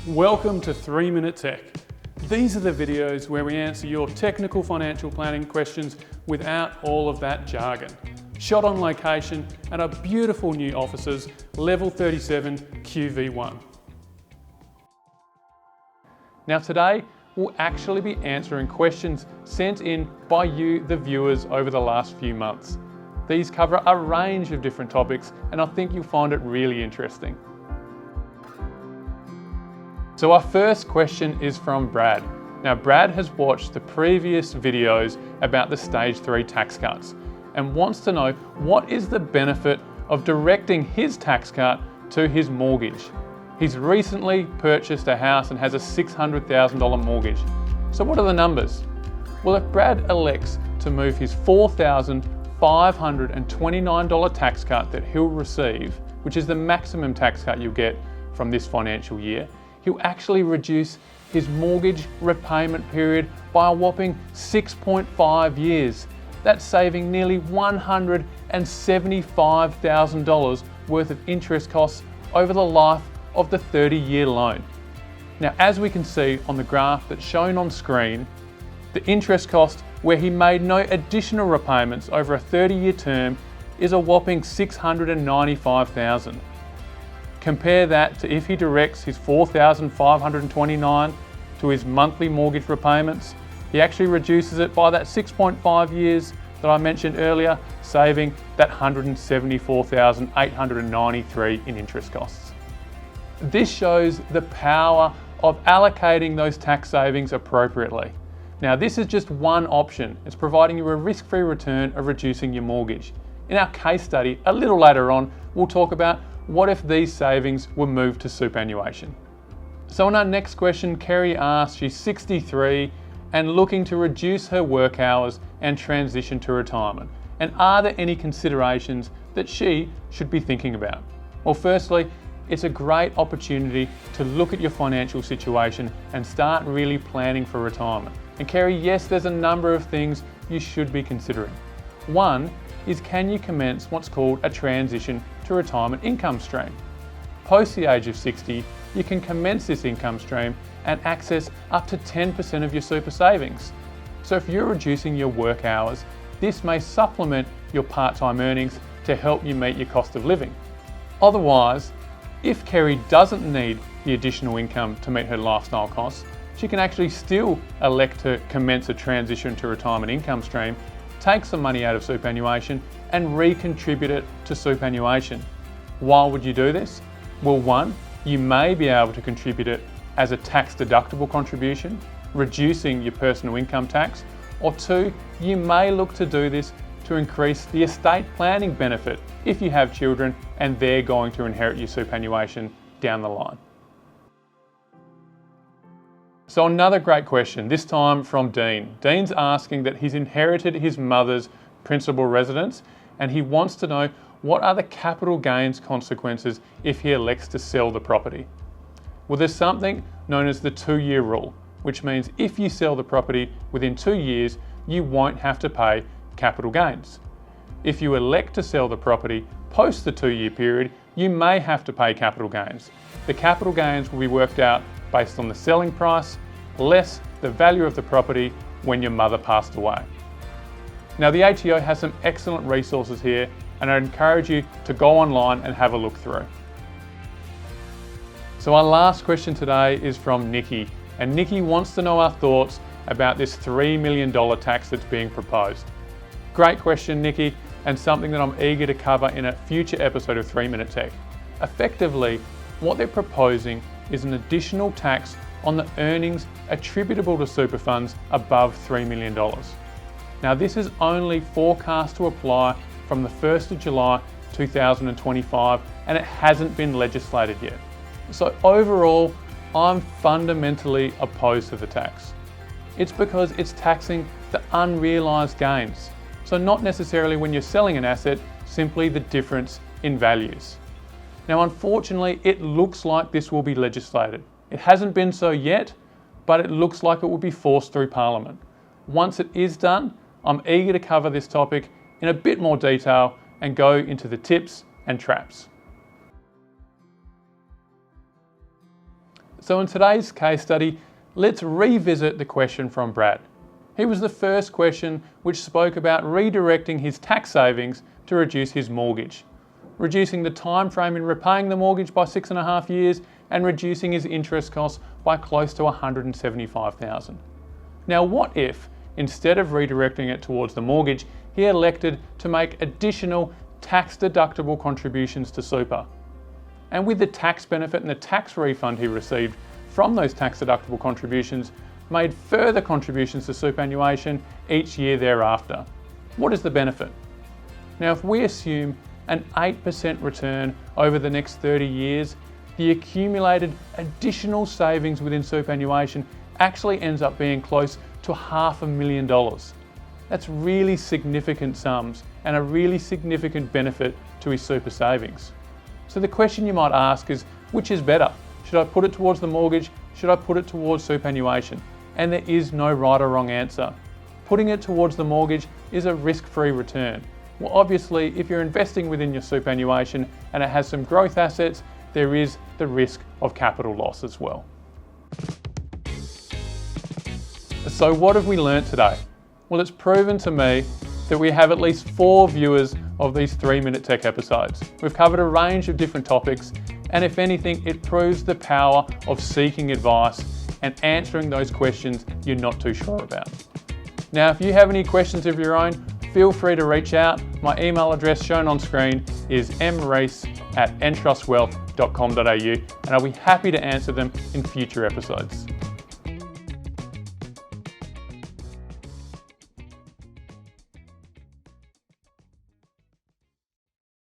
Welcome to 3 Minute Tech. These are the videos where we answer your technical financial planning questions without all of that jargon. Shot on location at our beautiful new offices, Level 37 QV1. Now today, we'll actually be answering questions sent in by you, the viewers, over the last few months. These cover a range of different topics, and I think you'll find it really interesting. So our first question is from Brad. Now Brad has watched the previous videos about the Stage 3 tax cuts and wants to know what is the benefit of directing his tax cut to his mortgage. He's recently purchased a house and has a $600,000 mortgage. So what are the numbers? Well, if Brad elects to move his $4,529 tax cut that he'll receive, which is the maximum tax cut you'll get from this financial year, he'll actually reduce his mortgage repayment period by a whopping 6.5 years. That's saving nearly $175,000 worth of interest costs over the life of the 30-year loan. Now, as we can see on the graph that's shown on screen, the interest cost where he made no additional repayments over a 30-year term is a whopping $695,000. Compare that to if he directs his $4,529 to his monthly mortgage repayments. He actually reduces it by that 6.5 years that I mentioned earlier, saving that $174,893 in interest costs. This shows the power of allocating those tax savings appropriately. Now, this is just one option. It's providing you a risk-free return of reducing your mortgage. In our case study, a little later on, we'll talk about what if these savings were moved to superannuation. So in our next question, Kerry asks, she's 63 and looking to reduce her work hours and transition to retirement. And are there any considerations that she should be thinking about? Well, firstly, it's a great opportunity to look at your financial situation and start really planning for retirement. And Kerry, yes, there's a number of things you should be considering. One is, can you commence what's called a transition to retirement income stream? Post the age of 60, you can commence this income stream and access up to 10% of your super savings. So if you're reducing your work hours, this may supplement your part-time earnings to help you meet your cost of living. Otherwise, if Kerry doesn't need the additional income to meet her lifestyle costs, she can actually still elect to commence a transition to retirement income stream, take some money out of superannuation and recontribute it to superannuation. Why would you do this? Well, one, you may be able to contribute it as a tax deductible contribution, reducing your personal income tax, or two, you may look to do this to increase the estate planning benefit if you have children and they're going to inherit your superannuation down the line. So another great question, this time from Dean. Dean's asking that he's inherited his mother's principal residence and he wants to know what are the capital gains consequences if he elects to sell the property. Well, there's something known as the 2-year rule, which means if you sell the property within 2 years, you won't have to pay capital gains. If you elect to sell the property post the 2-year period, you may have to pay capital gains. The capital gains will be worked out based on the selling price, less the value of the property when your mother passed away. Now, the ATO has some excellent resources here, and I encourage you to go online and have a look through. So our last question today is from Nikki, and Nikki wants to know our thoughts about this $3 million tax that's being proposed. Great question, Nikki, and something that I'm eager to cover in a future episode of 3 Minute Tech. Effectively, what they're proposing is an additional tax on the earnings attributable to super funds above $3 million. Now, this is only forecast to apply from the 1st of July 2025, and it hasn't been legislated yet. So overall, I'm fundamentally opposed to the tax. It's because it's taxing the unrealised gains. So not necessarily when you're selling an asset, simply the difference in values. Now, unfortunately, it looks like this will be legislated. It hasn't been so yet, but it looks like it will be forced through Parliament. Once it is done, I'm eager to cover this topic in a bit more detail and go into the tips and traps. So in today's case study, let's revisit the question from Brad. He was the first question which spoke about redirecting his tax savings to reduce his mortgage, reducing the time frame in repaying the mortgage by 6.5 years and reducing his interest costs by close to $175,000. Now what if, instead of redirecting it towards the mortgage, he elected to make additional tax-deductible contributions to super? And with the tax benefit and the tax refund he received from those tax-deductible contributions, made further contributions to superannuation each year thereafter. What is the benefit? Now, if we assume an 8% return over the next 30 years, the accumulated additional savings within superannuation actually ends up being close to $500,000. That's really significant sums and a really significant benefit to his super savings. So the question you might ask is, which is better? Should I put it towards the mortgage? Should I put it towards superannuation? And there is no right or wrong answer. Putting it towards the mortgage is a risk-free return. Well, obviously, if you're investing within your superannuation and it has some growth assets, there is the risk of capital loss as well. So what have we learnt today? Well, it's proven to me that we have at least 4 viewers of these 3-Minute Tech episodes. We've covered a range of different topics, and if anything, it proves the power of seeking advice and answering those questions you're not too sure about. Now, if you have any questions of your own, feel free to reach out. My email address shown on screen is mreese@entrustwealth.com.au, and I'll be happy to answer them in future episodes.